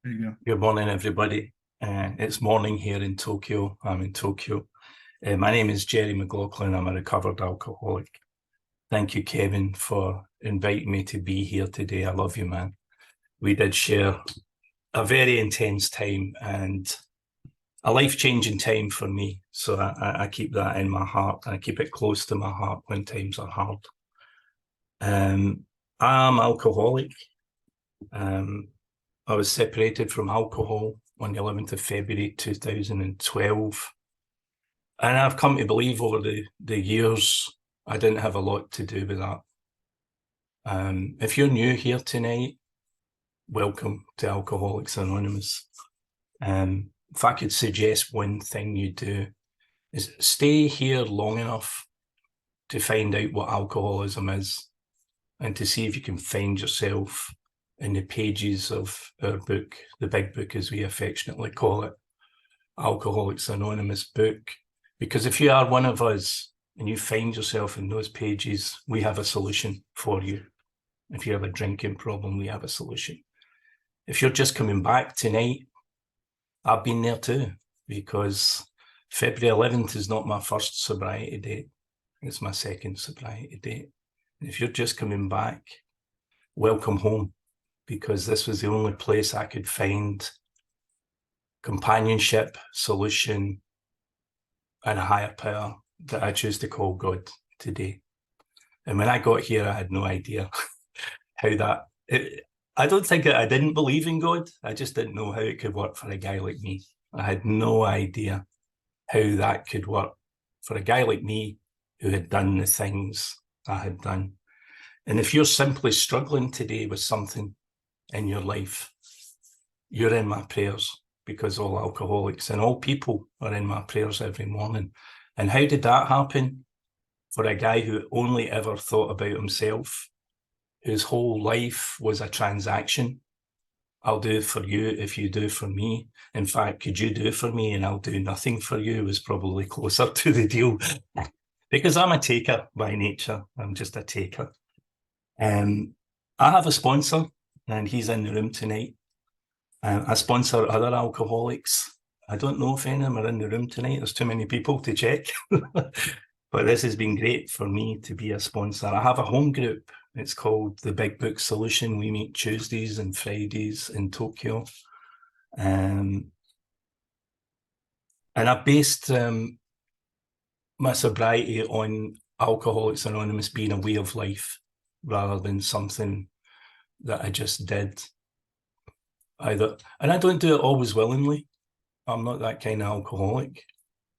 There you go. Good morning, everybody. It's morning here in Tokyo. I'm in Tokyo. My name is Gerri McLaughlin. I'm a recovered alcoholic. Thank you, Kevin, for inviting me to be here today. I love you, man. We did share a very intense time and a life-changing time for me. So I keep that in my heart and I keep it close to my heart when times are hard. I'm alcoholic. Um, I was separated from alcohol on the 11th of February 2012. And I've come to believe over the years, I didn't have a lot to do with that. If you're new here tonight, welcome to Alcoholics Anonymous. If I could suggest one thing you do, is stay here long enough to find out what alcoholism is and to see if you can find yourself in the pages of our book, the big book as we affectionately call it, Alcoholics Anonymous book. Because if you are one of us and you find yourself in those pages, we have a solution for you. If you have a drinking problem, we have a solution. If you're just coming back tonight, I've been there too, because February 11th is not my first sobriety date. It's my second sobriety date. And if you're just coming back, welcome home, because this was the only place I could find companionship, solution, and a higher power that I choose to call God today. And when I got here, I had no idea how that... I don't think I didn't believe in God. I just didn't know how it could work for a guy like me. I had no idea how that could work for a guy like me who had done the things I had done. And if you're simply struggling today with something in your life, you're in my prayers, because all alcoholics and all people are in my prayers every morning. And how did that happen? For a guy who only ever thought about himself, whose whole life was a transaction. I'll do it for you if you do for me. In fact, could you do for me and I'll do nothing for you, was probably closer to the deal. Because I'm a taker by nature. I'm just a taker. I have a sponsor and he's in the room tonight. I sponsor other alcoholics. I don't know if any of them are in the room tonight. There's too many people to check. But this has been great for me to be a sponsor. I have a home group. It's called the Big Book Solution. We meet Tuesdays and Fridays in Tokyo. And I've based my sobriety on Alcoholics Anonymous being a way of life rather than something that I just did. And I don't do it always willingly. I'm not that kind of alcoholic.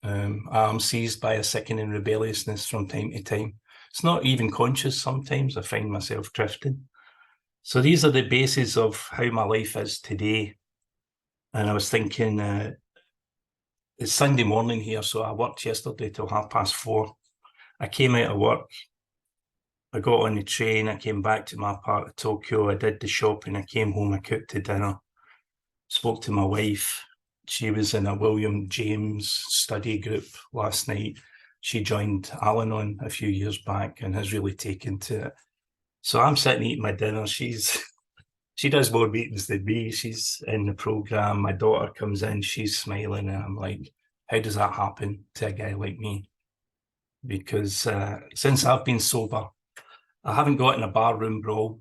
I'm seized by a sickening rebelliousness from time to time. It's not even conscious sometimes. I find myself drifting. So these are the bases of how my life is today. And I was thinking, it's Sunday morning here, so I worked yesterday till 4:30. I came out of work. I got on the train. I came back to my part of Tokyo. I did the shopping. I came home. I cooked the dinner. Spoke to my wife. She was in a William James study group last night. She joined Al-Anon a few years back and has really taken to it. So I'm sitting eating my dinner. She does more meetings than me. She's in the program. My daughter comes in. She's smiling. And I'm like, how does that happen to a guy like me? Because since I've been sober, I haven't got in a barroom brawl.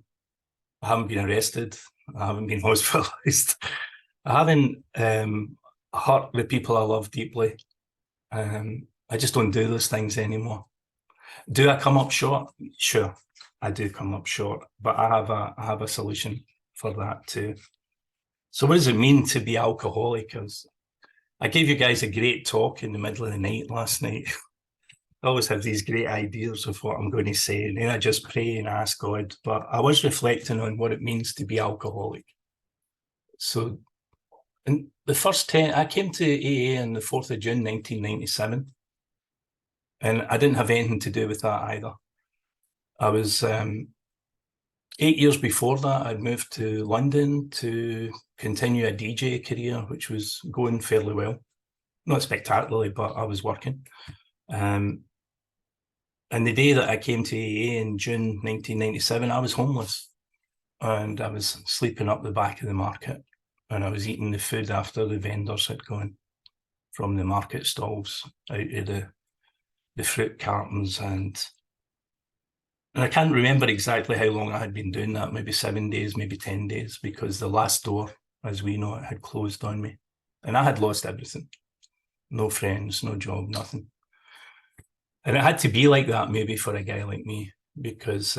I haven't been arrested. I haven't been hospitalised. I haven't hurt the people I love deeply. I just don't do those things anymore. Do I come up short? Sure, I do come up short, but I have a solution for that too. So what does it mean to be alcoholic? I gave you guys a great talk in the middle of the night last night. I always have these great ideas of what I'm going to say, and then I just pray and ask God. But I was reflecting on what it means to be alcoholic. So in the first 10, I came to AA on the 4th of June, 1997. And I didn't have anything to do with that either. I was 8 years before that, I'd moved to London to continue a DJ career, which was going fairly well. Not spectacularly, but I was working. And the day that I came to AA in June 1997, I was homeless and I was sleeping up the back of the market. and I was eating the food after the vendors had gone from the market stalls out of the fruit cartons, and I can't remember exactly how long I had been doing that, maybe 7 days, maybe 10 days, because the last door, as we know it, had closed on me. And I had lost everything. No friends, no job, nothing. And it had to be like that maybe for a guy like me, because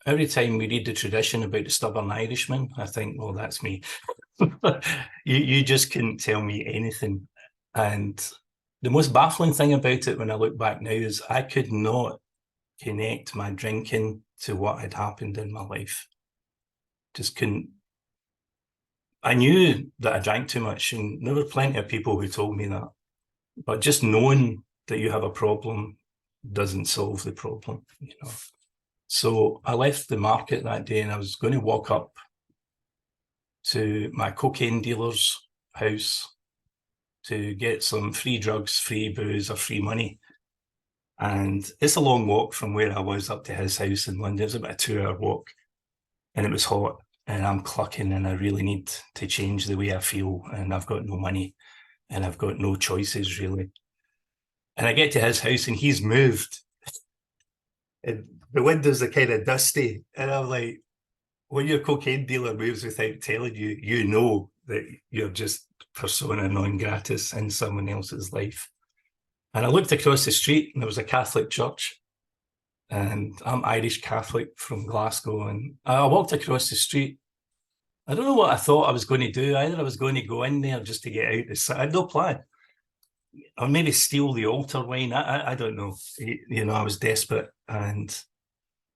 every time we read the tradition about the stubborn Irishman, I think, well, that's me. you just couldn't tell me anything. And the most baffling thing about it when I look back now is I could not connect my drinking to what had happened in my life. Just couldn't. I knew that I drank too much, and there were plenty of people who told me that. But just knowing that you have a problem doesn't solve the problem, you know. So I left the market that day, and I was going to walk up to my cocaine dealer's house to get some free drugs, free booze, or free money. And it's a long walk from where I was up to his house in London. It was about a 2-hour walk, and it was hot, and I'm clucking, and I really need to change the way I feel, and I've got no money, and I've got no choices really. And I get to his house, and he's moved, and the windows are kind of dusty, and I'm like, when your cocaine dealer moves without telling you, you know that you're just persona non gratis in someone else's life. And I looked across the street, and there was a Catholic church, and I'm Irish Catholic from Glasgow, and I walked across the street. I don't know what I thought I was going to do. Either I was going to go in there just to get out. I had no plan. Or maybe steal the altar wine. I don't know. You know, I was desperate. And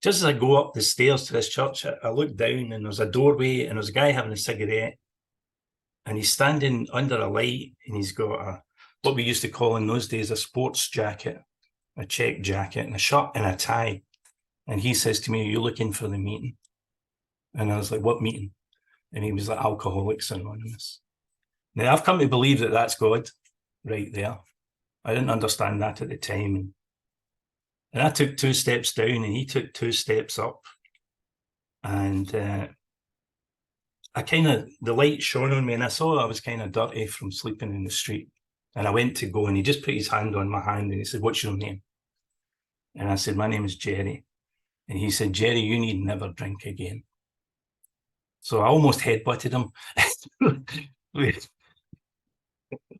just as I go up the stairs to this church, I look down, and there's a doorway, and there's a guy having a cigarette, and he's standing under a light, and he's got what we used to call in those days a sports jacket, a check jacket, and a shirt and a tie. And he says to me, "Are you looking for the meeting?" And I was like, "What meeting?" And he was like, "Alcoholics Anonymous." Now, I've come to believe that that's God right there. I didn't understand that at the time. And I took 2 steps down, and he took 2 steps up. And the light shone on me, and I saw I was kind of dirty from sleeping in the street. And I went to go, and he just put his hand on my hand, and he said, "What's your name?" And I said, "My name is Gerri." And he said, "Gerri, you need never drink again." So I almost headbutted him.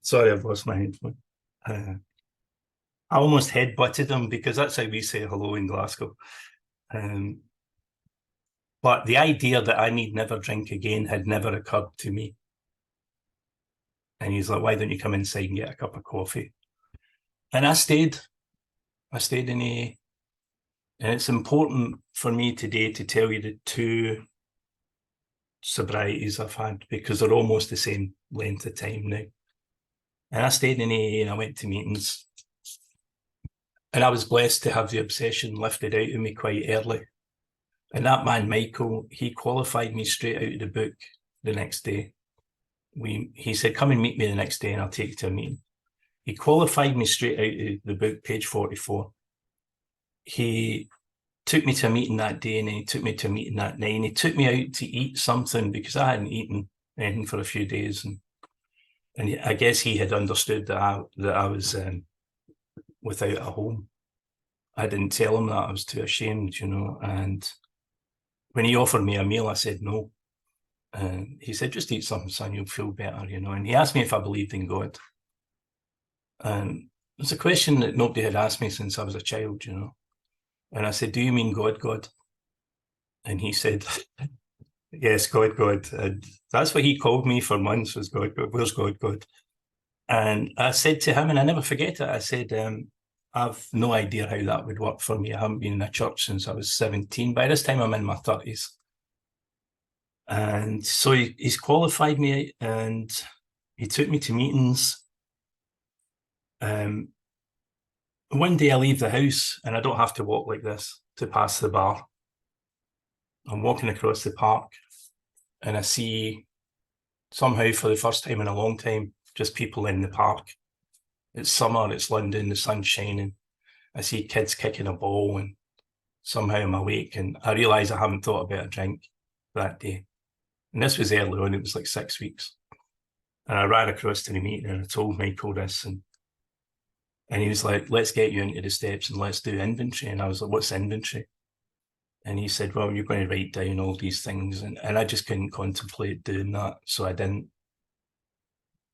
Sorry, I've lost my headphone. I almost headbutted him, because that's how we say hello in Glasgow. But the idea that I need never drink again had never occurred to me. And he's like, "Why don't you come inside and get a cup of coffee?" And I stayed in AA. And it's important for me today to tell you the 2 sobrieties I've had, because they're almost the same length of time now. And I stayed in AA, and I went to meetings. And I was blessed to have the obsession lifted out of me quite early. And that man, Michael, he qualified me straight out of the book the next day. He said, "Come and meet me the next day, and I'll take you to a meeting." He qualified me straight out of the book, page 44. He took me to a meeting that day, and then he took me to a meeting that night, and he took me out to eat something, because I hadn't eaten anything for a few days. And I guess he had understood that I was without a home. I didn't tell him that. I was too ashamed, you know. And when he offered me a meal, I said no. And he said, "Just eat something, son, you'll feel better," you know. And he asked me if I believed in God. And it's a question that nobody had asked me since I was a child, you know. And I said, "Do you mean God, God?" And he said, "Yes, God, God." And that's what he called me for months, was God, God. Where's God, God? And I said to him, and I never forget it, I said, "I've no idea how that would work for me. I haven't been in a church since I was 17. By this time, I'm in my 30s. And so he's qualified me, and he took me to meetings. One day I leave the house, and I don't have to walk like this to pass the bar. I'm walking across the park, and I see, somehow for the first time in a long time, just people in the park. It's summer, it's London, the sun's shining. I see kids kicking a ball, and somehow I'm awake, and I realise I haven't thought about a drink that day. And this was early on, it was like 6 weeks. And I ran across to the meeting and I told Michael this, and he was like, let's get you into the steps and let's do inventory. And I was like, what's inventory? And he said, well, you're going to write down all these things. And I just couldn't contemplate doing that. So I didn't.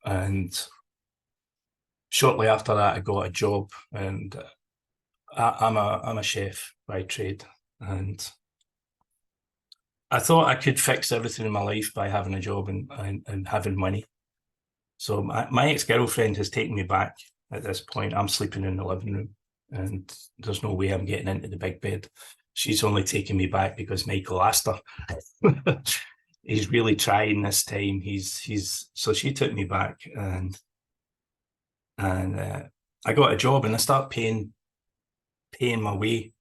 And shortly after that, I got a job, and I'm a chef by trade. And I thought I could fix everything in my life by having a job and having money. So my ex-girlfriend has taken me back at this point. I'm sleeping in the living room and there's no way I'm getting into the big bed. She's only taking me back because Michael asked her. He's really trying this time. So she took me back, and I got a job and I start paying my way.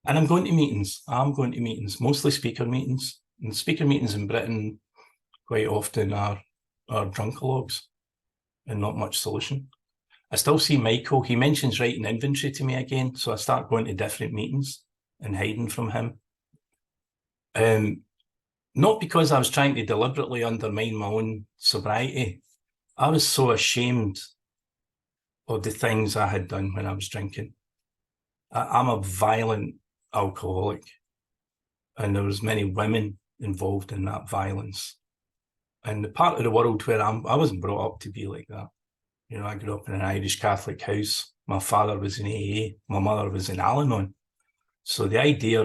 And I'm going to meetings. Mostly speaker meetings. And speaker meetings in Britain quite often are drunkalogs and not much solution. I still see Michael. He mentions writing inventory to me again. So I start going to different meetings and hiding from him. Not because I was trying to deliberately undermine my own sobriety. I was so ashamed of the things I had done when I was drinking. I'm a violent alcoholic, and there was many women involved in that violence. And the part of the world where I wasn't brought up to be like that. You know, I grew up in an Irish Catholic house. My father was in AA. My mother was in Al-Anon. So the idea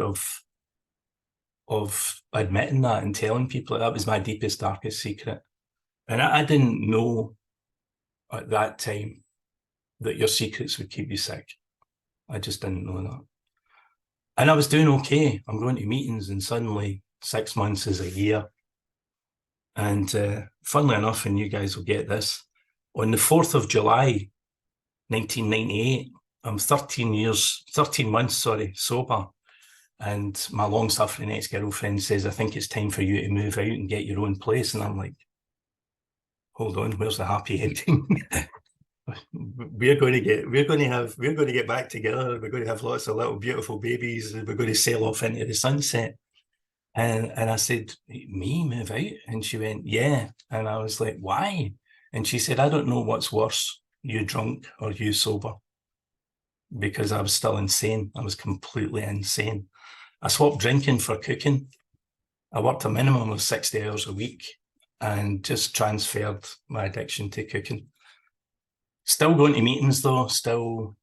of admitting that and telling people that was my deepest, darkest secret. And I didn't know at that time that your secrets would keep you sick. I just didn't know that. And I was doing okay. I'm going to meetings, and suddenly 6 months is a year. And funnily enough, and you guys will get this, on the 4th of July, 1998, I'm 13 months, sober. And my long-suffering ex-girlfriend says, I think it's time for you to move out and get your own place. And I'm like, hold on, where's the happy ending? We're going to get back together. We're going to have lots of little beautiful babies. We're going to sail off into the sunset. And I said, me move out? And she went, yeah. And I was like, why? And she said, I don't know what's worse, you drunk or you sober. Because I was still insane. I was completely insane. I swapped drinking for cooking. I worked a minimum of 60 hours a week and just transferred my addiction to cooking. Still going to meetings though, still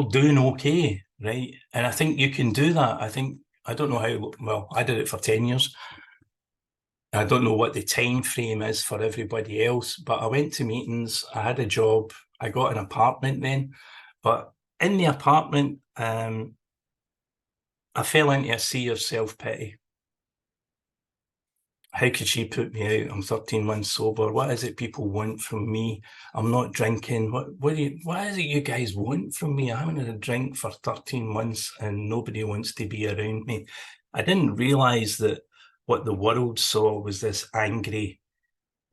doing okay, right? And I think you can do that. I don't know how, well, I did it for 10 years. I don't know what the time frame is for everybody else, but I went to meetings, I had a job, I got an apartment then, but in the apartment, I fell into a sea of self-pity. How could she put me out? I'm 13 months sober. What is it people want from me? I'm not drinking. What is it you guys want from me? I haven't had a drink for 13 months and nobody wants to be around me. I didn't realize that what the world saw was this angry,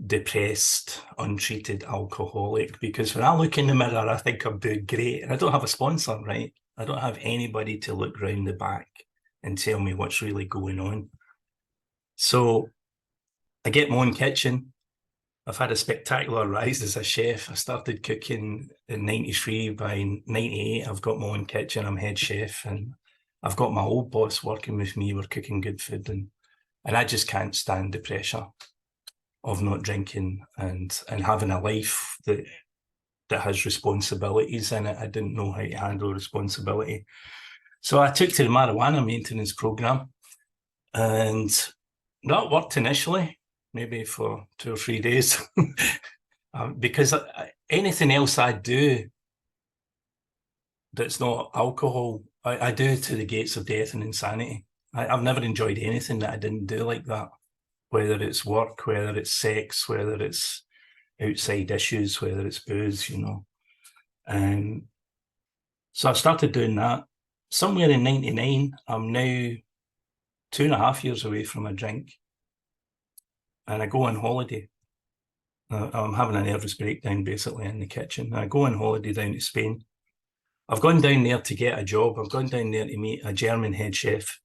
depressed, untreated alcoholic. Because when I look in the mirror, I think I'm doing great. And I don't have a sponsor, right? I don't have anybody to look round the back and tell me what's really going on. So I get my own kitchen. I've had a spectacular rise as a chef. I started cooking in 93. By 98, I've got my own kitchen. I'm head chef, and I've got my old boss working with me. We're cooking good food, and I just can't stand the pressure of not drinking and having a life that has responsibilities in it. I didn't know how to handle responsibility. So I took to the marijuana maintenance program, and that worked initially, maybe for 2 or 3 days, because anything else I do that's not alcohol, I do to the gates of death and insanity. I've never enjoyed anything that I didn't do like that, whether it's work, whether it's sex, whether it's outside issues, whether it's booze, you know. So I started doing that. Somewhere in 99, I'm now 2.5 years away from a drink. And I go on holiday. I'm having a nervous breakdown basically in the kitchen. I go on holiday down to Spain. I've gone down there to get a job. I've gone down there to meet a German head chef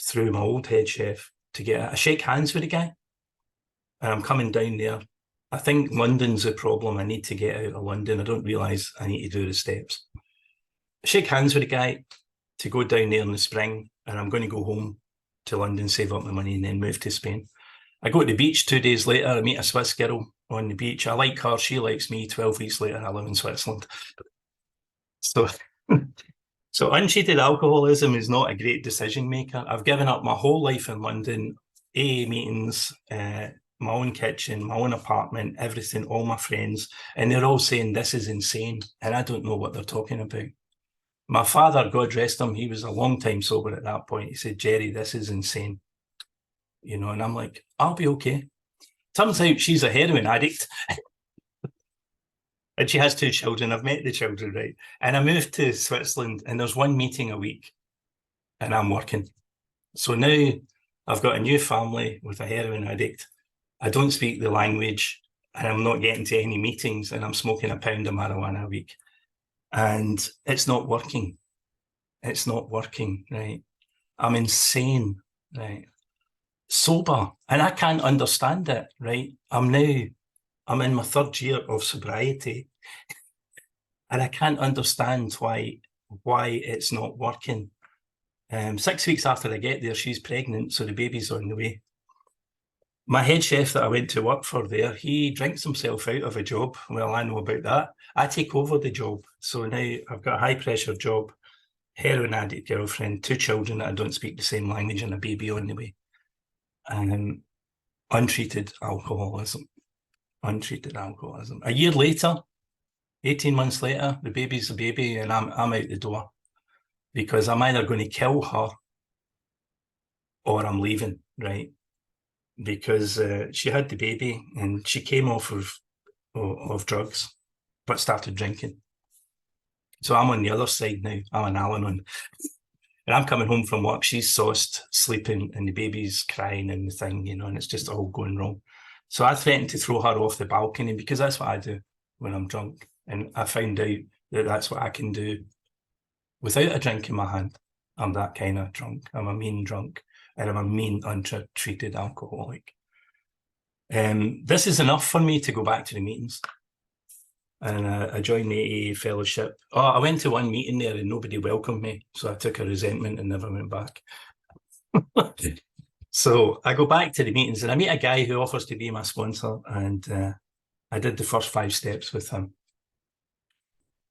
through my old head chef to get I shake hands with the guy, and I'm coming down there. I think London's the problem. I need to get out of London. I don't realise I need to do the steps. I shake hands with the guy to go down there in the spring, and I'm going to go home to London, save up my money, and then move to Spain. I go to the beach 2 days later. I meet a Swiss girl on the beach. I like her. She likes me. 12 weeks later, I live in Switzerland. So, so untreated alcoholism is not a great decision maker. I've given up my whole life in London, AA meetings, my own kitchen, my own apartment, everything, all my friends, and they're all saying this is insane, and I don't know what they're talking about. My father, God rest him, he was a long time sober at that point. He said, Gerri, this is insane. You know, and I'm like, I'll be okay. Turns out she's a heroin addict. And she has 2 children. I've met the children, right? And I moved to Switzerland, and there's 1 meeting a week, and I'm working. So now I've got a new family with a heroin addict. I don't speak the language, and I'm not getting to any meetings, and I'm smoking a pound of marijuana a week. And it's not working. It's not working, right? I'm insane, right? Sober, and I can't understand it, right? I'm in my 3rd year of sobriety, and I can't understand why it's not working. 6 weeks after I get there, she's pregnant, so the baby's on the way. My head chef that I went to work for there, he drinks himself out of a job. Well, I know about that. I take over the job. So now I've got a high pressure job, heroin addict girlfriend, 2 children that I don't speak the same language, and a baby on the way. Untreated alcoholism. Untreated alcoholism. A year later, 18 months later, the baby's a baby, and I'm out the door, because I'm either going to kill her or I'm leaving, right? Because she had the baby and she came off of drugs, but started drinking. So I'm on the other side now. I'm an Al-Anon. And I'm coming home from work. She's sauced, sleeping, and the baby's crying and the thing, you know, and it's just all going wrong. So I threatened to throw her off the balcony, because that's what I do when I'm drunk. And I found out that that's what I can do without a drink in my hand. I'm that kind of drunk. I'm a mean drunk. And I'm a mean, untreated alcoholic. This is enough for me to go back to the meetings. And I joined the AA fellowship. Oh, I went to 1 meeting there and nobody welcomed me. So I took a resentment and never went back. So I go back to the meetings and I meet a guy who offers to be my sponsor. And I did the first 5 steps with him.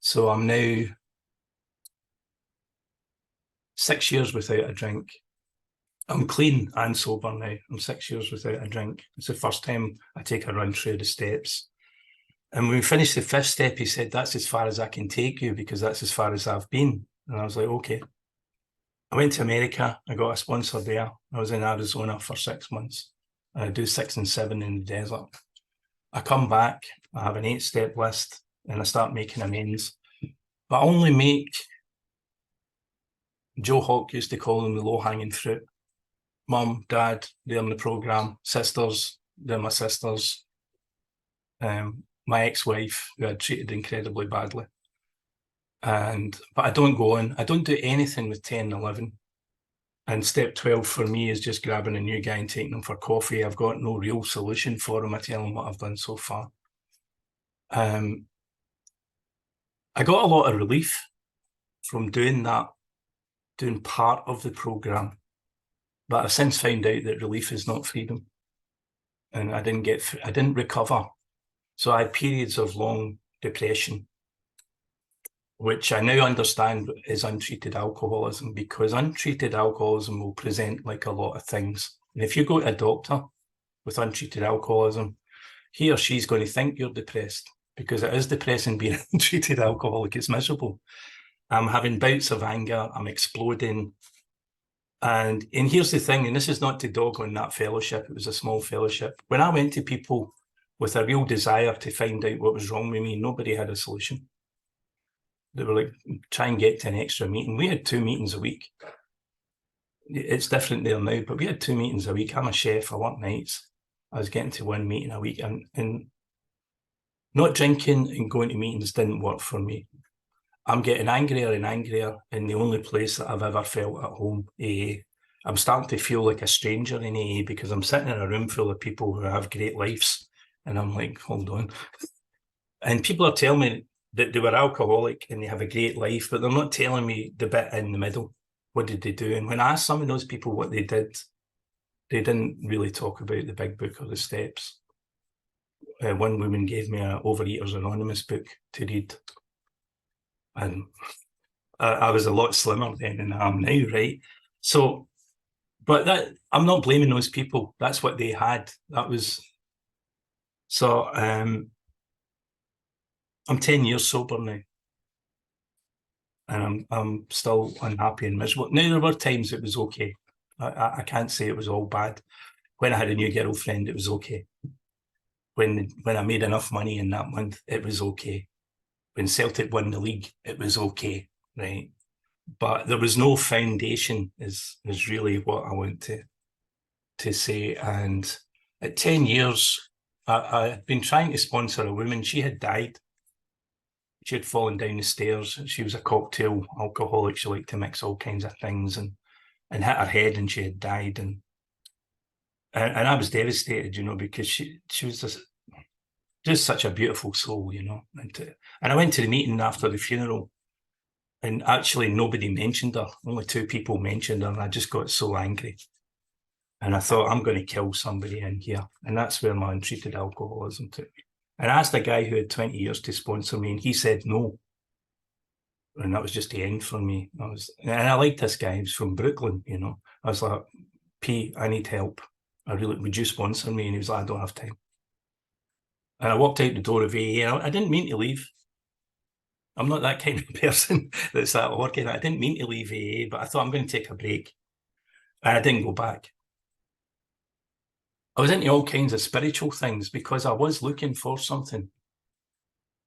So I'm now 6 years without a drink. I'm clean and sober now. I'm 6 years without a drink. It's the first time I take a run through the steps. And when we finished the 5th step, he said, that's as far as I can take you, because that's as far as I've been. And I was like, okay. I went to America. I got a sponsor there. I was in Arizona for 6 months. I do 6 and 7 in the desert. I come back, I have an 8-step list, and I start making amends. But I only make, Joe Hawke used to call them the low-hanging fruit. Mum, Dad, they're in the programme. Sisters, they're my sisters. My ex-wife, who I'd treated incredibly badly. But I don't go on. I don't do anything with 10 and 11. And step 12 for me is just grabbing a new guy and taking him for coffee. I've got no real solution for him. I tell him what I've done so far. I got a lot of relief from doing that, doing part of the programme. But I've since found out that relief is not freedom. And I didn't recover. So I had periods of long depression, which I now understand is untreated alcoholism, because untreated alcoholism will present like a lot of things. And if you go to a doctor with untreated alcoholism, he or she's going to think you're depressed, because it is depressing being an untreated alcoholic. It's miserable. I'm having bouts of anger. I'm exploding. And here's the thing, and this is not to dog on that fellowship. It was a small fellowship. When I went to people with a real desire to find out what was wrong with me, nobody had a solution. They were like, try and get to an extra meeting. We had 2 meetings a week. It's different there now, but we had 2 meetings a week. I'm a chef, I work nights. I was getting to 1 meeting a week, and not drinking and going to meetings didn't work for me. I'm getting angrier and angrier in the only place that I've ever felt at home, AA. I'm starting to feel like a stranger in AA because I'm sitting in a room full of people who have great lives. And I'm like, hold on. And people are telling me that they were alcoholic and they have a great life, but they're not telling me the bit in the middle. What did they do? And when I asked some of those people what they did, they didn't really talk about the big book or the steps. One woman gave me a Overeaters Anonymous book to read. And I was a lot slimmer then than I am now, right? So, but that I'm not blaming those people. That's what they had. That was so. I'm 10 years sober now, and I'm still unhappy and miserable. Now there were times it was okay. I can't say it was all bad. When I had a new girlfriend, it was okay. When I made enough money in that month, it was okay. When Celtic won the league, it was okay, right? But there was no foundation, is really what I want to say. And at 10 years, I'd been trying to sponsor a woman. She had died. She had fallen down the stairs. She was a cocktail alcoholic. She liked to mix all kinds of things and hit her head, and she had died. And I was devastated, because she was just such a beautiful soul, And I went to the meeting after the funeral, and actually nobody mentioned her. Only two people mentioned her, and I just got so angry. And I thought, I'm going to kill somebody in here. And that's where my untreated alcoholism took me. And I asked a guy who had 20 years to sponsor me, and he said no. And that was just the end for me. And I liked this guy. He was from Brooklyn, I was like, P, I need help. Would you sponsor me? And he was like, I don't have time. And I walked out the door of AA. I didn't mean to leave. I'm not that kind of person that's that organ. I didn't mean to leave AA, but I thought I'm going to take a break. And I didn't go back. I was into all kinds of spiritual things because I was looking for something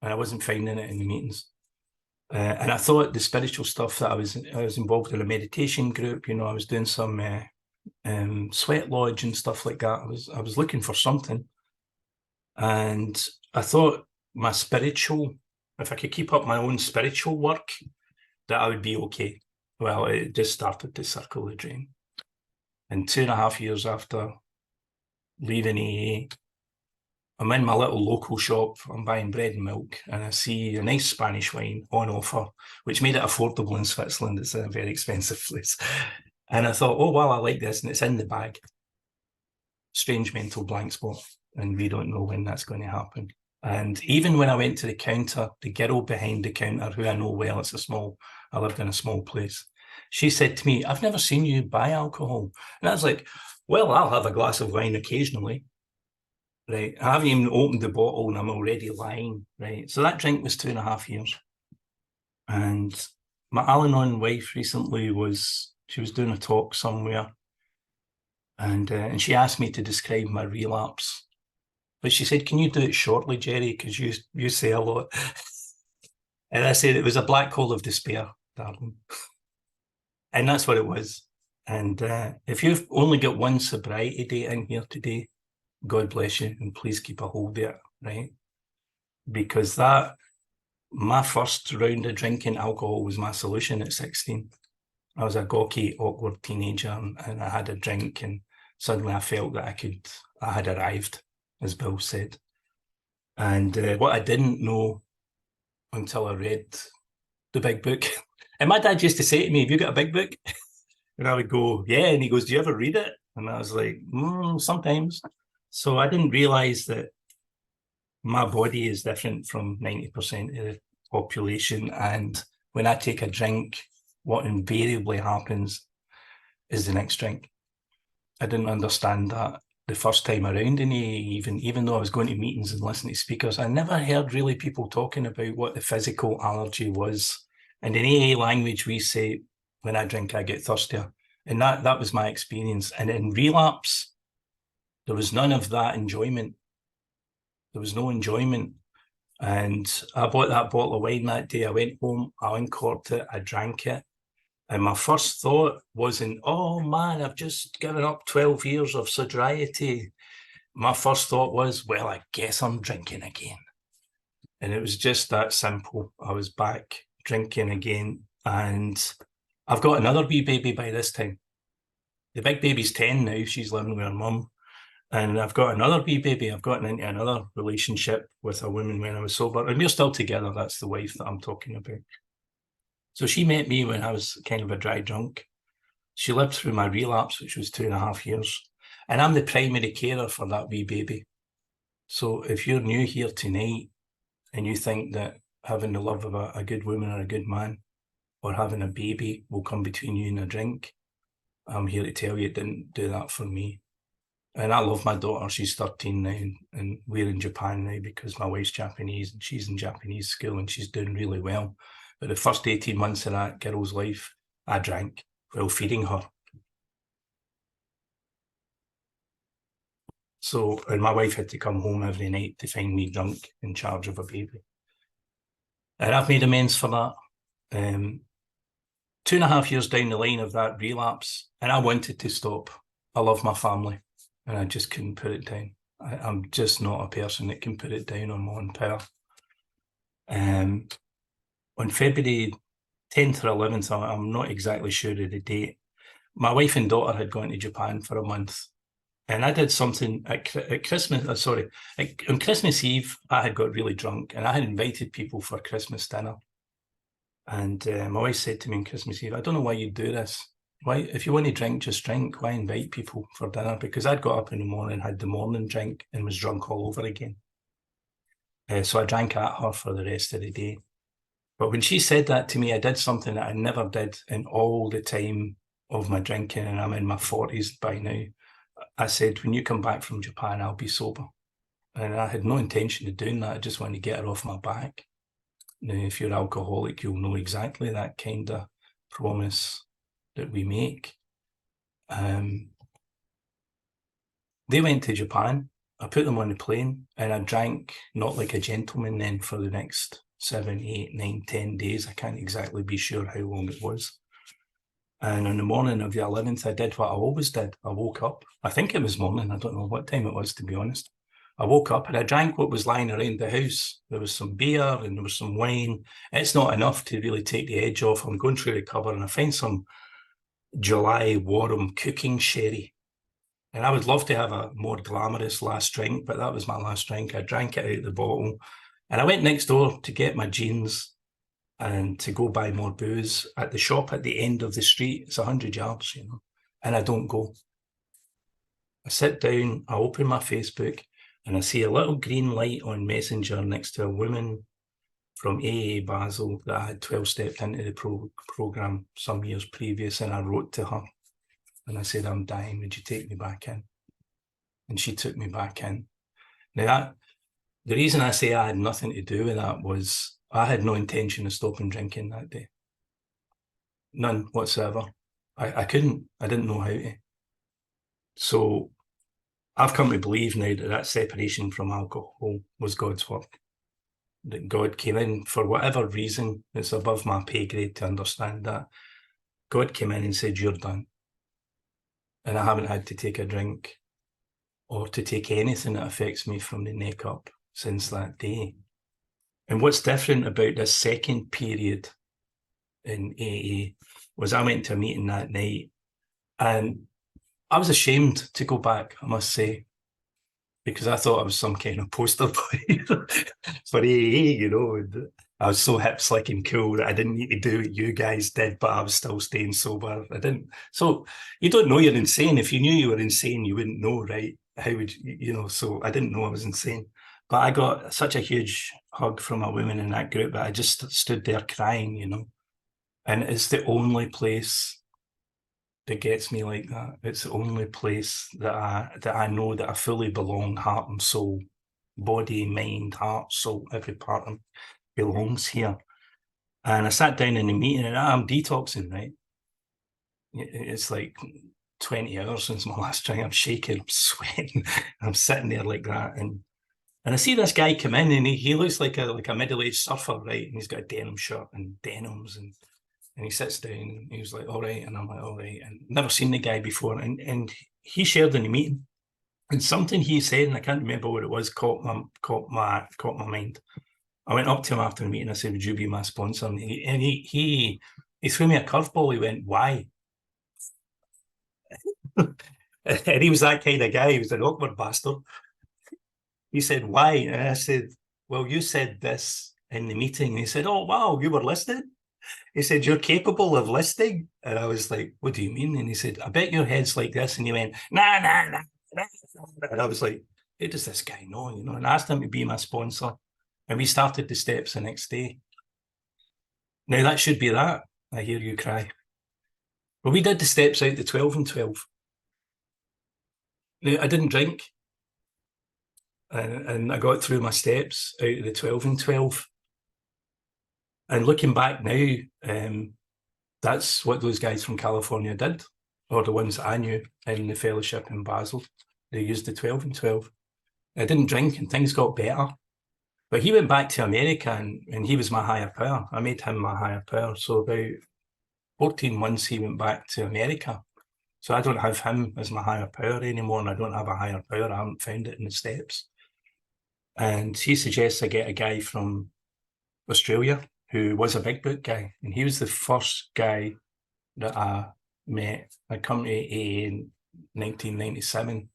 and I wasn't finding it in the meetings. And I thought the spiritual stuff that I was involved in a meditation group, I was doing some sweat lodge and stuff like that. I was looking for something. And I thought if I could keep up my own spiritual work, that I would be okay. Well, it just started to circle the drain. And 2.5 years after leaving AA, I'm in my little local shop, I'm buying bread and milk, and I see a nice Spanish wine on offer, which made it affordable in Switzerland. It's a very expensive place. And I thought, oh, well, I like this, and it's in the bag. Strange mental blank spot, and we don't know when that's going to happen. And even when I went to the counter, the girl behind the counter, who I know well, I lived in a small place, she said to me, I've never seen you buy alcohol. And I was like, well, I'll have a glass of wine occasionally. Right. I haven't even opened the bottle and I'm already lying. Right. So that drink was 2.5 years. And my Al-Anon wife recently she was doing a talk somewhere. And she asked me to describe my relapse. But she said, can you do it shortly, Gerri? Because you say a lot. And I said, it was a black hole of despair, darling. And that's what it was. And if you've only got one sobriety date in here today, God bless you, and please keep a hold of it, right? Because my first round of drinking alcohol was my solution at 16. I was a gawky, awkward teenager, and I had a drink, and suddenly I felt that I had arrived, as Bill said. And what I didn't know until I read the big book, and my dad used to say to me, have you got a big book? And I would go, yeah. And he goes, do you ever read it? And I was like, sometimes. So I didn't realize that my body is different from 90% of the population. And when I take a drink, what invariably happens is the next drink. I didn't understand that the first time around in AA, even though I was going to meetings and listening to speakers. I never heard really people talking about what the physical allergy was. And in AA language, we say, when I drink, I get thirstier. And that was my experience. And in relapse, there was none of that enjoyment. There was no enjoyment. And I bought that bottle of wine that day. I went home, I uncorked it, I drank it. And my first thought wasn't, oh man, I've just given up 12 years of sobriety. My first thought was, well, I guess I'm drinking again. And it was just that simple. I was back drinking again. And I've got another wee baby by this time. The big baby's 10 now. She's living with her mum. And I've got another wee baby. I've gotten into another relationship with a woman when I was sober. And we're still together. That's the wife that I'm talking about. So she met me when I was kind of a dry drunk. She lived through my relapse, which was 2.5 years. And I'm the primary carer for that wee baby. So if you're new here tonight and you think that having the love of a good woman or a good man or having a baby will come between you and a drink, I'm here to tell you it didn't do that for me. And I love my daughter. She's 13 now, and we're in Japan now because my wife's Japanese and she's in Japanese school and she's doing really well. But the first 18 months of that girl's life, I drank while feeding her. So, and my wife had to come home every night to find me drunk in charge of a baby. And I've made amends for that. 2.5 years down the line of that relapse, and I wanted to stop. I love my family, and I just couldn't put it down. I'm just not a person that can put it down on my own power. On February 10th or 11th, I'm not exactly sure of the date, my wife and daughter had gone to Japan for a month. And I did something at Christmas, on Christmas Eve, I had got really drunk and I had invited people for Christmas dinner. And my wife said to me on Christmas Eve, I don't know why you do this. Why, if you want to drink, just drink. Why invite people for dinner? Because I'd got up in the morning, had the morning drink and was drunk all over again. So I drank at her for the rest of the day. But when she said that to me, I did something that I never did in all the time of my drinking, and I'm in my 40s by now. I said, when you come back from Japan, I'll be sober. And I had no intention of doing that. I just wanted to get her off my back. Now, if you're alcoholic, you'll know exactly that kind of promise that we make. They went to Japan. I put them on the plane and I drank not like a gentleman then for the next 7, 8, 9, 10 days. I can't exactly be sure how long it was. And on the morning of the 11th, I did what I always did. I woke up. I think it was morning. I don't know what time it was, to be honest. I woke up and I drank what was lying around the house. There was some beer and there was some wine. It's not enough to really take the edge off. I'm going through the cupboard and I find some July warm cooking sherry. And I would love to have a more glamorous last drink, but that was my last drink. I drank it out of the bottle. And I went next door to get my jeans and to go buy more booze at the shop at the end of the street. It's 100 yards, you know, and I don't go. I sit down, I open my Facebook, and I see a little green light on Messenger next to a woman from AA Basel that I had 12-stepped into the program some years previous, and I wrote to her, and I said, I'm dying, would you take me back in? And she took me back in. Now, the reason I say I had nothing to do with that was I had no intention of stopping drinking that day. None whatsoever. I couldn't. I didn't know how to. So I've come to believe now that that separation from alcohol was God's work. That God came in for whatever reason. It's above my pay grade to understand that. God came in and said, you're done. And I haven't had to take a drink or to take anything that affects me from the neck up since that day. And what's different about this second period in AA was I went to a meeting that night and I was ashamed to go back, I must say, because I thought I was some kind of poster boy for AA, you know. And I was so hip, slick and cool that I didn't need to do what you guys did, but I was still staying sober. I didn't. So you don't know you're insane. If you knew you were insane, you wouldn't know, right? How would you, you know, so I didn't know I was insane. But I got such a huge hug from a woman in that group that I just stood there crying, you know. And it's the only place that gets me like that. It's the only place that I know that I fully belong, heart and soul, body, mind, heart, soul, every part of me belongs here. And I sat down in the meeting and I'm detoxing, right? It's like 20 hours since my last drink. I'm shaking, I'm sweating, I'm sitting there like that. And I see this guy come in and he looks like a middle-aged surfer, right? And he's got a denim shirt and denims and he sits down and he was like, all right. And I'm like, all right. And never seen the guy before. And he shared in the meeting. And something he said, and I can't remember what it was, caught my mind. I went up to him after the meeting. I said, would you be my sponsor? And he threw me a curveball. He went, why? And he was that kind of guy. He was an awkward bastard. He said, why? And I said, well, you said this in the meeting. And he said, oh, wow, you were listening? He said, you're capable of listening? And I was like, what do you mean? And he said, I bet your head's like this. And he went, nah, nah, nah, nah. And I was like, who does this guy know? You know, and I asked him to be my sponsor. And we started the steps the next day. Now that should be that. I hear you cry. Well, we did the steps out the 12 and 12. Now, I didn't drink. And I got through my steps out of the 12 and 12. And looking back now, that's what those guys from California did, or the ones that I knew in the fellowship in Basel. They used the 12 and 12. I didn't drink and things got better. But he went back to America and he was my higher power. I made him my higher power. So about 14 months he went back to America. So I don't have him as my higher power anymore, and I don't have a higher power. I haven't found it in the steps. And he suggests I get a guy from Australia who was a big book guy. And he was the first guy that I met. I come to AA in 1997,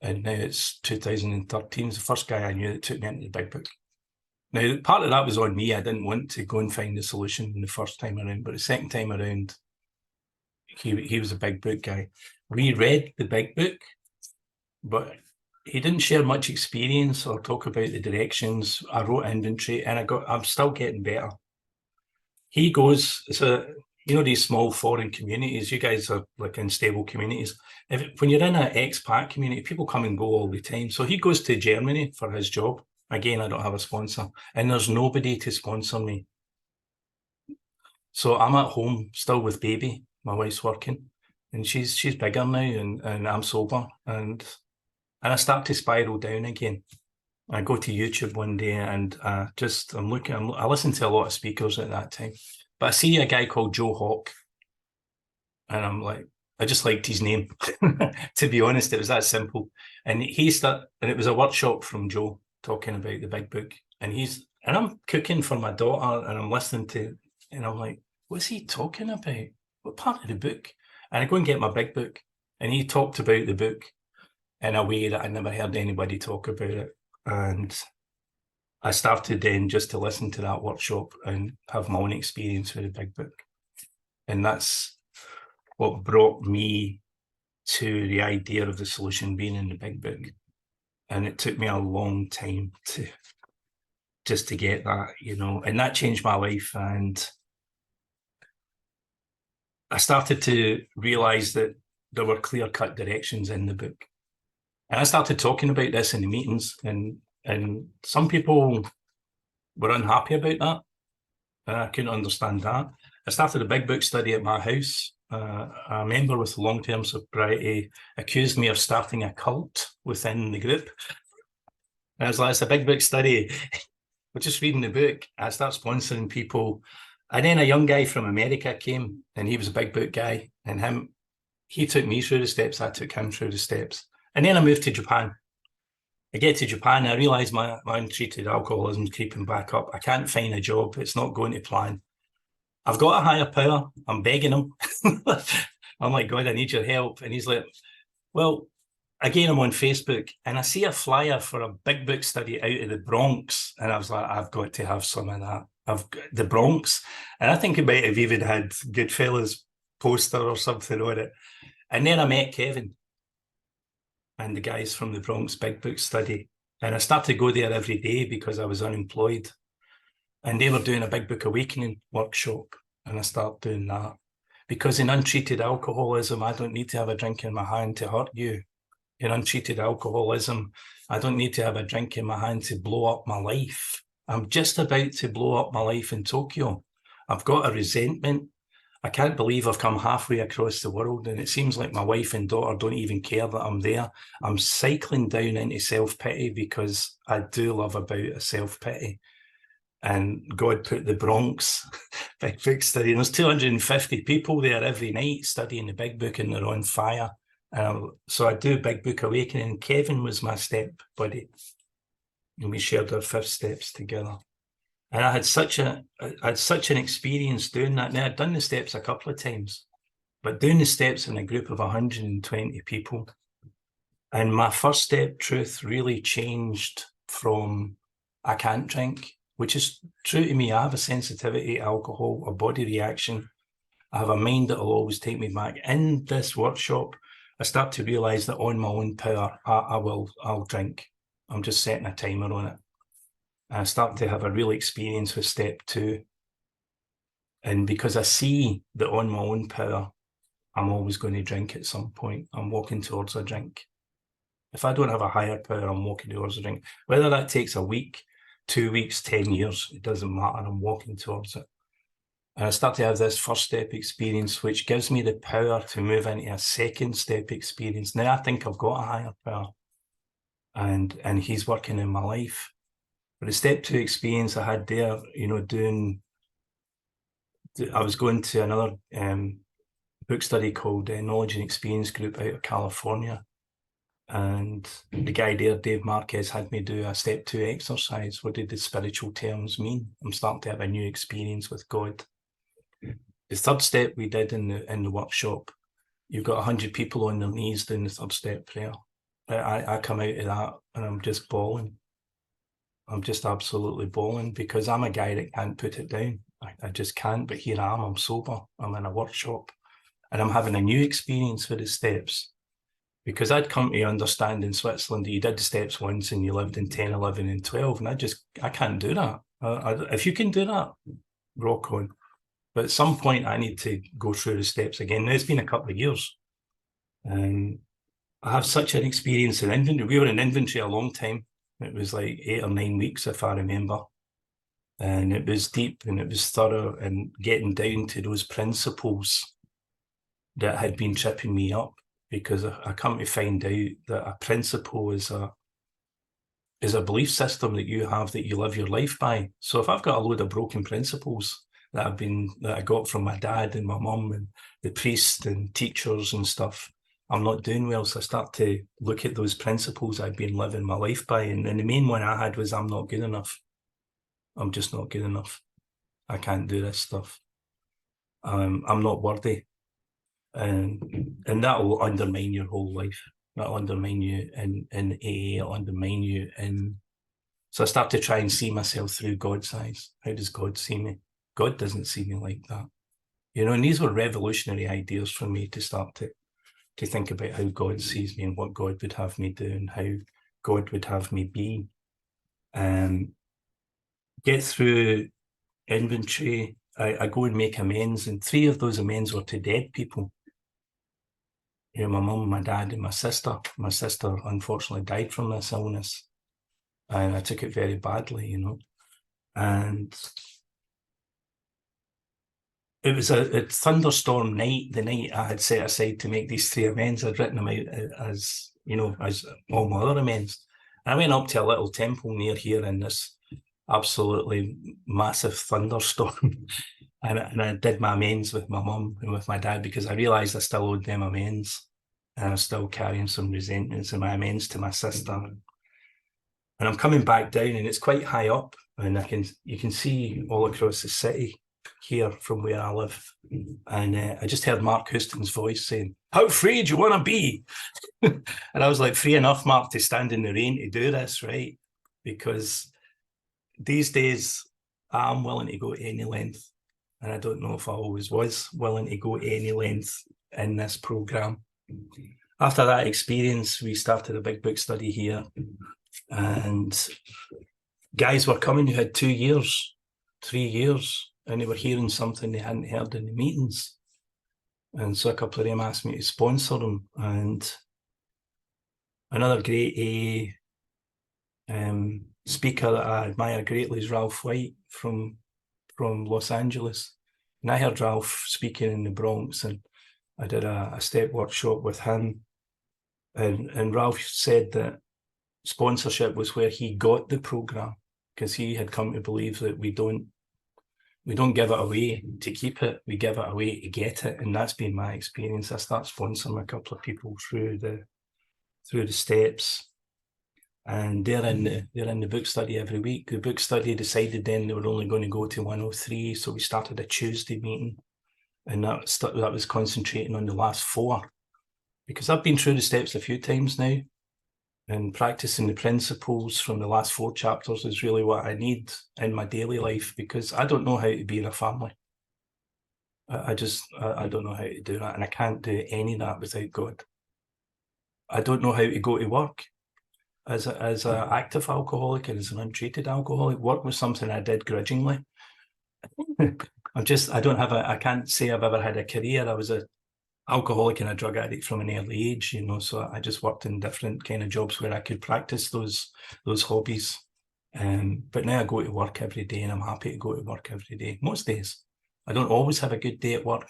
and now it's 2013. It's the first guy I knew that took me into the big book. Now, part of that was on me. I didn't want to go and find the solution the first time around, but the second time around, he was a big book guy. We read the big book, but he didn't share much experience or talk about the directions. I wrote inventory, and I'm still getting better. He goes, so you know these small foreign communities. You guys are like in stable communities. When you're in an expat community, people come and go all the time. So he goes to Germany for his job. Again, I don't have a sponsor, and there's nobody to sponsor me. So I'm at home still with baby. My wife's working, and she's bigger now, and I'm sober, and I start to spiral down again. I go to YouTube one day and I listen to a lot of speakers at that time, but I see a guy called Joe Hawk, and I'm like, I just liked his name. To be honest, it was that simple. And it was a workshop from Joe talking about the big book, and I'm cooking for my daughter, and I'm listening to, and I'm like, what's he talking about? What part of the book? And I go and get my big book, and he talked about the book in a way that I never heard anybody talk about it. And I started then just to listen to that workshop and have my own experience with the big book. And that's what brought me to the idea of the solution being in the big book. And it took me a long time to get that, you know, and that changed my life. And I started to realize that there were clear-cut directions in the book. And I started talking about this in the meetings, and some people were unhappy about that. And I couldn't understand that. I started a big book study at my house. A member with long-term sobriety accused me of starting a cult within the group. And I was like, it's a big book study. We're just reading the book. I start sponsoring people. And then a young guy from America came, and he was a big book guy. And he took me through the steps. I took him through the steps. And then I moved to Japan. I get to Japan, I realise my untreated alcoholism is creeping back up. I can't find a job. It's not going to plan. I've got a higher power. I'm begging him. I'm like, God, I need your help. And he's like, well, again, I'm on Facebook, and I see a flyer for a big book study out of the Bronx. And I was like, I've got to have some of that. I've got the Bronx. And I think it might have even had Goodfellas poster or something on it. And then I met Kevin and the guys from the Bronx Big Book Study. And I started to go there every day because I was unemployed. And they were doing a Big Book Awakening workshop. And I started doing that. Because in untreated alcoholism, I don't need to have a drink in my hand to hurt you. In untreated alcoholism, I don't need to have a drink in my hand to blow up my life. I'm just about to blow up my life in Tokyo. I've got a resentment. I can't believe I've come halfway across the world, and it seems like my wife and daughter don't even care that I'm there. I'm cycling down into self-pity because I do love about a self-pity. And God put the Bronx Big Book Study. And there's 250 people there every night studying the Big Book, and they're on fire. So I do Big Book Awakening. Kevin was my step buddy, and we shared our 5 steps together. And I had such an experience doing that. Now, I'd done the steps a couple of times, but doing the steps in a group of 120 people. And my first step truth really changed from I can't drink, which is true to me. I have a sensitivity to alcohol, a body reaction. I have a mind that will always take me back. In this workshop, I start to realise that on my own power, I'll drink. I'm just setting a timer on it. And I start to have a real experience with step 2. And because I see that on my own power, I'm always going to drink at some point. I'm walking towards a drink. If I don't have a higher power, I'm walking towards a drink. Whether that takes a week, 2 weeks, 10 years, it doesn't matter. I'm walking towards it. And I start to have this first step experience, which gives me the power to move into a second step experience. Now I think I've got a higher power and he's working in my life. But the step 2 experience I had there, I was going to another book study called Knowledge and Experience Group out of California. And the guy there, Dave Marquez, had me do a step 2 exercise. What did the spiritual terms mean? I'm starting to have a new experience with God. The third step we did in the workshop, you've got 100 people on their knees doing the third step prayer. I come out of that and I'm just bawling. I'm just absolutely bawling because I'm a guy that can't put it down. I just can't, but here I am, I'm sober, I'm in a workshop and I'm having a new experience with the steps. Because I'd come to understand in Switzerland that you did the steps once and you lived in 10, 11 and 12 and I can't do that. If you can do that, rock on. But at some point I need to go through the steps again. Now it's been a couple of years. And I have such an experience in inventory. We were in inventory a long time. It was like 8 or 9 weeks, if I remember. And it was deep and it was thorough and getting down to those principles that had been tripping me up. Because I come to find out that a principle is a belief system that you have that you live your life by. So if I've got a load of broken principles that I got from my dad and my mum and the priests and teachers and stuff, I'm not doing well. So I start to look at those principles I've been living my life by. And the main one I had was I'm not good enough. I'm just not good enough. I can't do this stuff. I'm not worthy. And that will undermine your whole life. That'll undermine you in AA, it'll undermine you in... So I start to try and see myself through God's eyes. How does God see me? God doesn't see me like that. And these were revolutionary ideas for me to start to think about how God sees me and what God would have me do and how God would have me be. Get through inventory. I go and make amends, and 3 of those amends were to dead people. My mum, my dad, and my sister. My sister unfortunately died from this illness, and I took it very badly, And it was a thunderstorm night, the night I had set aside to make these 3 amends. I'd written them out as all my other amends. And I went up to a little temple near here in this absolutely massive thunderstorm. And I did my amends with my mum and with my dad because I realised I still owed them amends. And I was still carrying some resentments and my amends to my sister. And I'm coming back down and it's quite high up and you can see all across the city here from where I live. And I just heard Mark Houston's voice saying, "How free do you want to be?" And I was like, free enough, Mark, to stand in the rain to do this, right? Because these days I'm willing to go any length. And I don't know if I always was willing to go any length in this programme. After that experience, we started a big book study here. And guys were coming who had 2 years, 3 years, and they were hearing something they hadn't heard in the meetings. And so a couple of them asked me to sponsor them. And another great speaker that I admire greatly is Ralph White from Los Angeles. And I heard Ralph speaking in the Bronx and I did a step workshop with him. And Ralph said that sponsorship was where he got the program because he had come to believe that we don't give it away to keep it, we give it away to get it. And that's been my experience. I start sponsoring a couple of people through the steps. And they're in the book study every week. The book study decided then they were only going to go to 103, so we started a Tuesday meeting. And that was concentrating on the last 4, because I've been through the steps a few times now, and practicing the principles from the last 4 chapters is really what I need in my daily life, because I don't know how to be in a family. I don't know how to do that, and I can't do any of that without God. I don't know how to go to work as an active alcoholic and as an untreated alcoholic. Work was something I did grudgingly. I can't say I've ever had a career. I was an alcoholic and a drug addict from an early age, so I just worked in different kind of jobs where I could practice those hobbies. But now I go to work every day, and I'm happy to go to work every day. Most days. I don't always have a good day at work,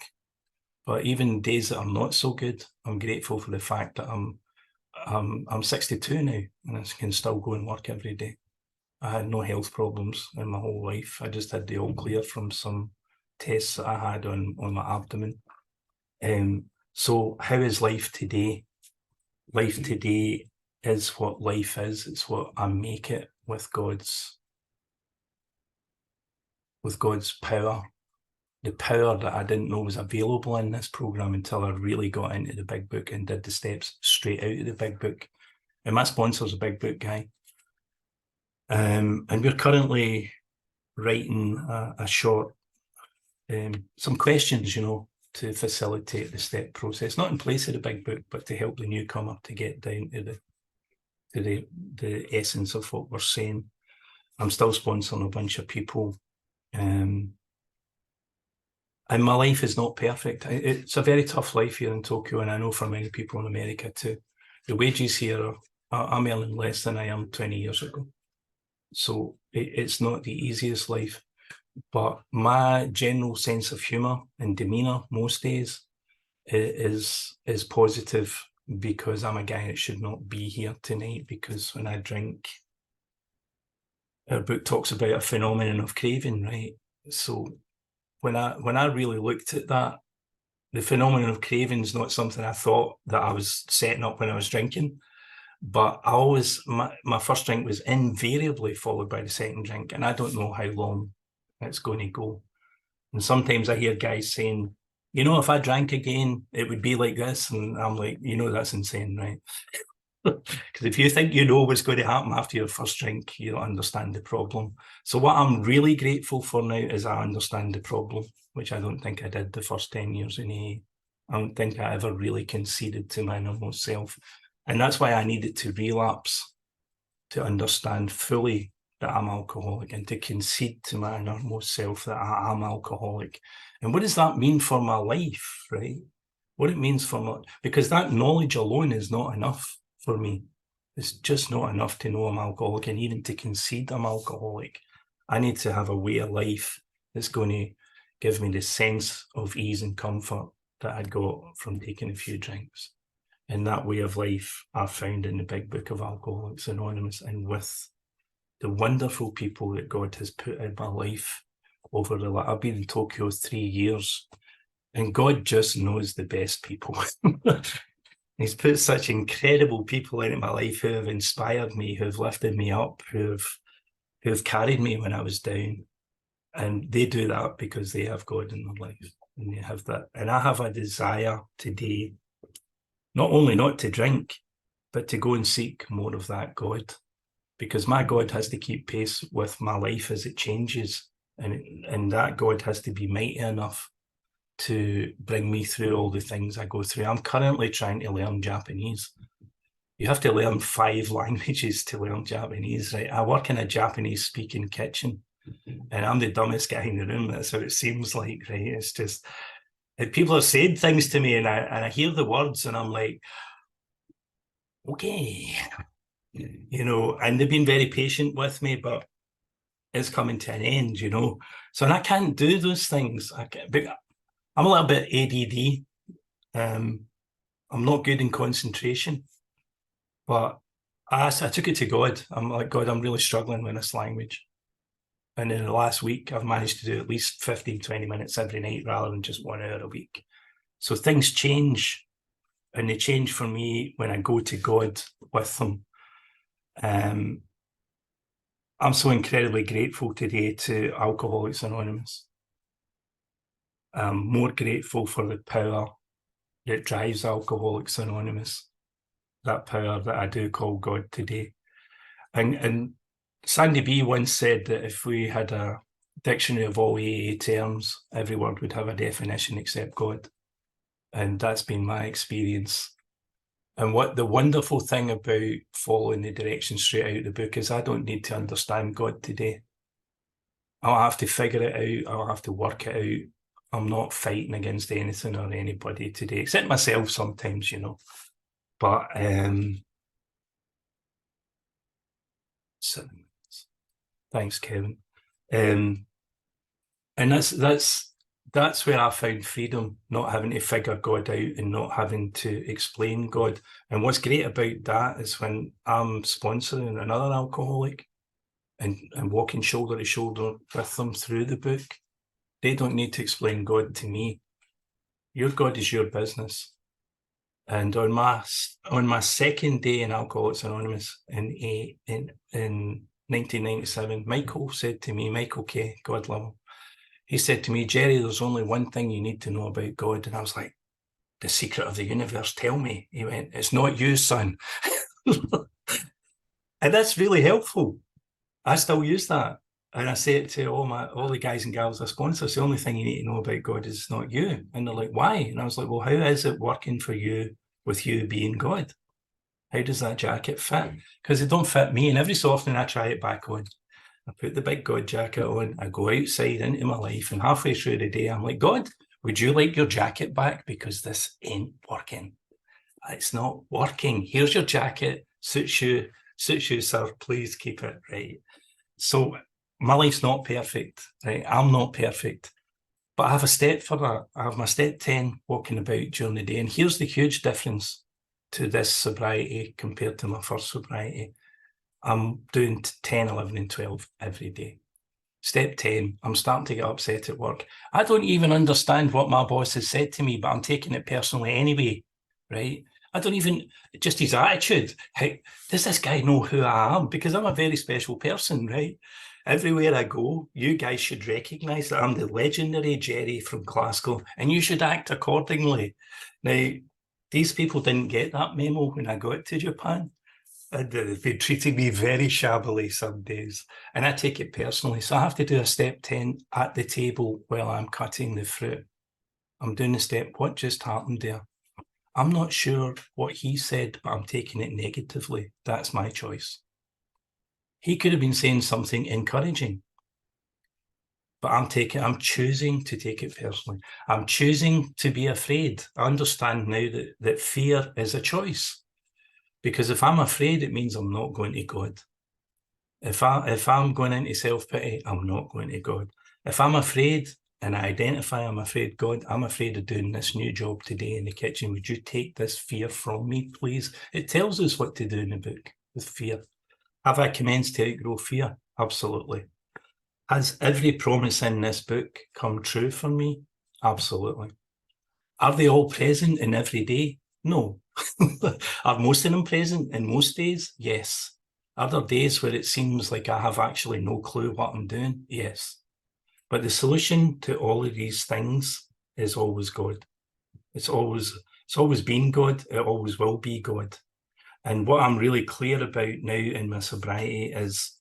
but even days that are not so good, I'm grateful for the fact that I'm 62 now, and I can still go and work every day. I had no health problems in my whole life. I just had the all clear from some tests that I had on my abdomen. So how is life today? Life today is what life is. It's what I make it with God's power. The power that I didn't know was available in this program until I really got into the Big Book and did the steps straight out of the Big Book. And my sponsor's a Big Book guy. And we're currently writing a short, some questions, to facilitate the step process, not in place of the Big Book, but to help the newcomer to get down to the essence of what we're saying. I'm still sponsoring a bunch of people. And my life is not perfect. It's a very tough life here in Tokyo, and I know for many people in America too. The wages here I'm earning less than I earned 20 years ago. So it's not the easiest life. But my general sense of humour and demeanour most days is positive, because I'm a guy that should not be here tonight, because when I drink, our book talks about a phenomenon of craving, right? So when I really looked at that, the phenomenon of craving is not something I thought that I was setting up when I was drinking, but my first drink was invariably followed by the second drink, and I don't know how long it's going to go. And sometimes I hear guys saying, if I drank again, it would be like this. And I'm like, that's insane, right? Because if you think you know what's going to happen after your first drink, you don't understand the problem. So what I'm really grateful for now is I understand the problem, which I don't think I did the first 10 years in AA. I don't think I ever really conceded to my innermost self. And that's why I needed to relapse to understand fully that I'm alcoholic, and to concede to my innermost self that I am alcoholic. And what does that mean for my life, right? What it means because that knowledge alone is not enough for me. It's just not enough to know I'm alcoholic, and even to concede I'm alcoholic. I need to have a way of life that's going to give me the sense of ease and comfort that I got from taking a few drinks. And that way of life I found in the Big Book of Alcoholics Anonymous, and with the wonderful people that God has put in my life over I've been in Tokyo 3 years, and God just knows the best people. He's put such incredible people into my life who have inspired me, who have lifted me up, who have carried me when I was down. And they do that because they have God in their life, and they have that. And I have a desire today, not only not to drink, but to go and seek more of that God, because my God has to keep pace with my life as it changes, and that God has to be mighty enough to bring me through all the things I go through. I'm currently trying to learn Japanese. You have to learn 5 languages to learn Japanese, right? I work in a Japanese speaking kitchen, and I'm the dumbest guy in the room. That's how it seems like, right? It's just, people have said things to me, and I hear the words, and I'm like, okay, and they've been very patient with me, but it's coming to an end, So, and I can't do those things. I'm a little bit ADD. I'm not good in concentration, but I took it to God. I'm like, God, I'm really struggling with this language. And in the last week, I've managed to do at least 15, 20 minutes every night rather than just 1 hour a week. So things change, and they change for me when I go to God with them. I'm so incredibly grateful today to Alcoholics Anonymous. I'm more grateful for the power that drives Alcoholics Anonymous, that power that I do call God today. And Sandy B once said that if we had a dictionary of all AA terms, every word would have a definition except God. And that's been my experience. And what the wonderful thing about following the directions straight out of the book is I don't need to understand God today. I'll have to figure it out. I'll have to work it out. I'm not fighting against anything or anybody today, except myself sometimes, you know. But 7 minutes. Thanks, Kevin. And that's where I found freedom, not having to figure God out and not having to explain God. And what's great about that is when I'm sponsoring another alcoholic and walking shoulder to shoulder with them through the book, they don't need to explain God to me. Your God is your business. And on my second day in Alcoholics Anonymous in 1997, Michael said to me, Michael K, God love him, he said to me, Gerri, there's only one thing you need to know about God. And I was like, the secret of the universe, tell me. He went, it's not you, son. And that's really helpful. I still use that. And I say it to all the guys and gals I sponsor. It's the only thing you need to know about God is it's not you. And they're like, why? And I was like, well, how is it working for you with you being God? How does that jacket fit? Because it don't fit me. And every so often I try it back on. I put the big God jacket on. I go outside into my life. And halfway through the day, I'm like, God, would you like your jacket back? Because this ain't working. It's not working. Here's your jacket. Suits you, sir. Please keep it right. So my life's not perfect, right? I'm not perfect, but I have a step for that. I have my step 10 walking about during the day. And here's the huge difference to this sobriety compared to my first sobriety. I'm doing 10, 11, and 12 every day. Step 10, I'm starting to get upset at work. I don't even understand what my boss has said to me, but I'm taking it personally anyway, right? I don't even, just his attitude. How, does this guy know who I am? Because I'm a very special person, right? Everywhere I go, you guys should recognise that I'm the legendary Gerri from Glasgow, and you should act accordingly. Now, these people didn't get that memo when I got to Japan. And they've been treating me very shabbily some days, and I take it personally. So I have to do a step 10 at the table while I'm cutting the fruit. I'm doing the step, what just happened there? I'm not sure what he said, but I'm taking it negatively. That's my choice. He could have been saying something encouraging, but I'm choosing to take it personally. I'm choosing to be afraid. I understand now that fear is a choice, because if I'm afraid, it means I'm not going to God. If I'm going into self-pity, I'm not going to God. If I'm afraid and I identify I'm afraid, God, I'm afraid of doing this new job today in the kitchen. Would you take this fear from me, please? It tells us what to do in the book with fear. Have I commenced to outgrow fear? Absolutely. Has every promise in this book come true for me? Absolutely. Are they all present in every day? No. Are most of them present in most days? Yes. Are there days where it seems like I have actually no clue what I'm doing? Yes. But the solution to all of these things is always God. It's always been God. It always will be God. And what I'm really clear about now in my sobriety is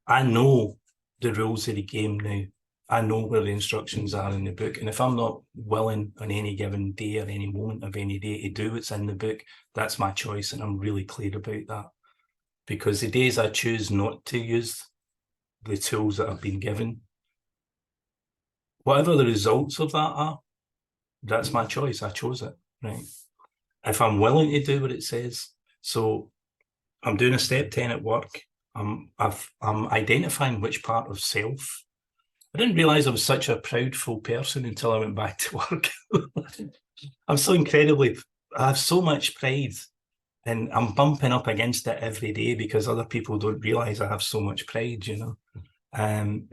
I know the rules of the game now. I know where the instructions are in the book. And if I'm not willing on any given day or any moment of any day to do what's in the book, that's my choice. And I'm really clear about that. Because the days I choose not to use the tools that I've been given, whatever the results of that are, that's my choice. I chose it, right? If I'm willing to do what it says. So I'm doing a step 10 at work. I'm identifying which part of self. I didn't realise I was such a proudful person until I went back to work. I have so much pride, and I'm bumping up against it every day because other people don't realise I have so much pride, you know.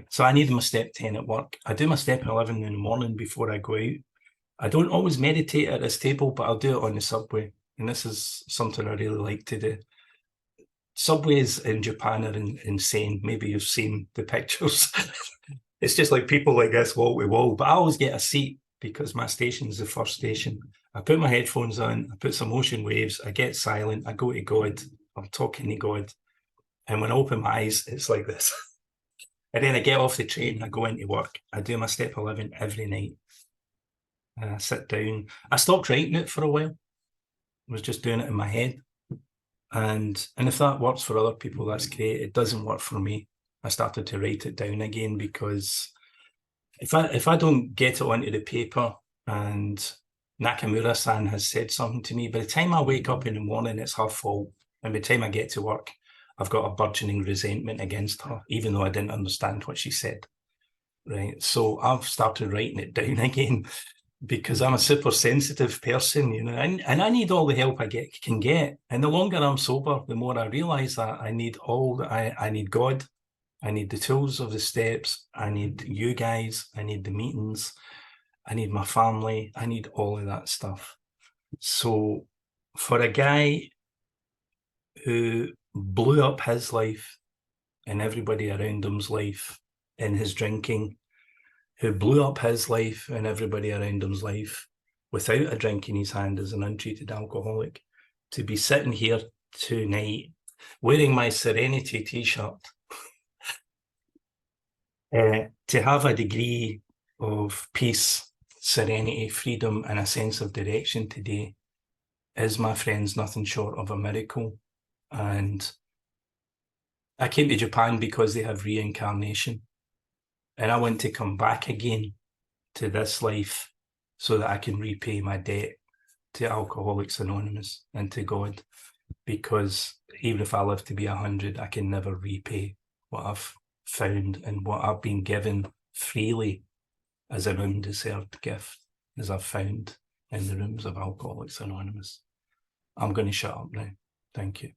So I need my step 10 at work. I do my step 11 in the morning before I go out. I don't always meditate at this table, but I'll do it on the subway. And this is something I really like to do. Subways in Japan are insane. Maybe you've seen the pictures. It's just like people like this wall to wall, but I always get a seat because my station's the first station. I put my headphones on, I put some ocean waves, I get silent, I go to God, I'm talking to God. And when I open my eyes, it's like this. And then I get off the train, I go into work, I do my step 11 every night. I sit down. I stopped writing it for a while. I was just doing it in my head. And if that works for other people, that's great. It doesn't work for me. I started to write it down again because if I don't get it onto the paper and Nakamura-san has said something to me, by the time I wake up in the morning, it's her fault. And by the time I get to work, I've got a burgeoning resentment against her, even though I didn't understand what she said. Right. So I've started writing it down again because I'm a super sensitive person, you know, and I need all the help I can get. And the longer I'm sober, the more I realise that I need I need God. I need the tools of the steps. I need you guys. I need the meetings. I need my family. I need all of that stuff. So for a guy who blew up his life and everybody around him's life in his drinking, who blew up his life and everybody around him's life without a drink in his hand as an untreated alcoholic, to be sitting here tonight wearing my Serenity t-shirt, to have a degree of peace, serenity, freedom, and a sense of direction today is, my friends, nothing short of a miracle. And I came to Japan because they have reincarnation. And I want to come back again to this life so that I can repay my debt to Alcoholics Anonymous and to God. Because even if I live to be 100, I can never repay what I've found and what I've been given freely as an undeserved gift, as I've found in the rooms of Alcoholics Anonymous. I'm going to shut up now. Thank you.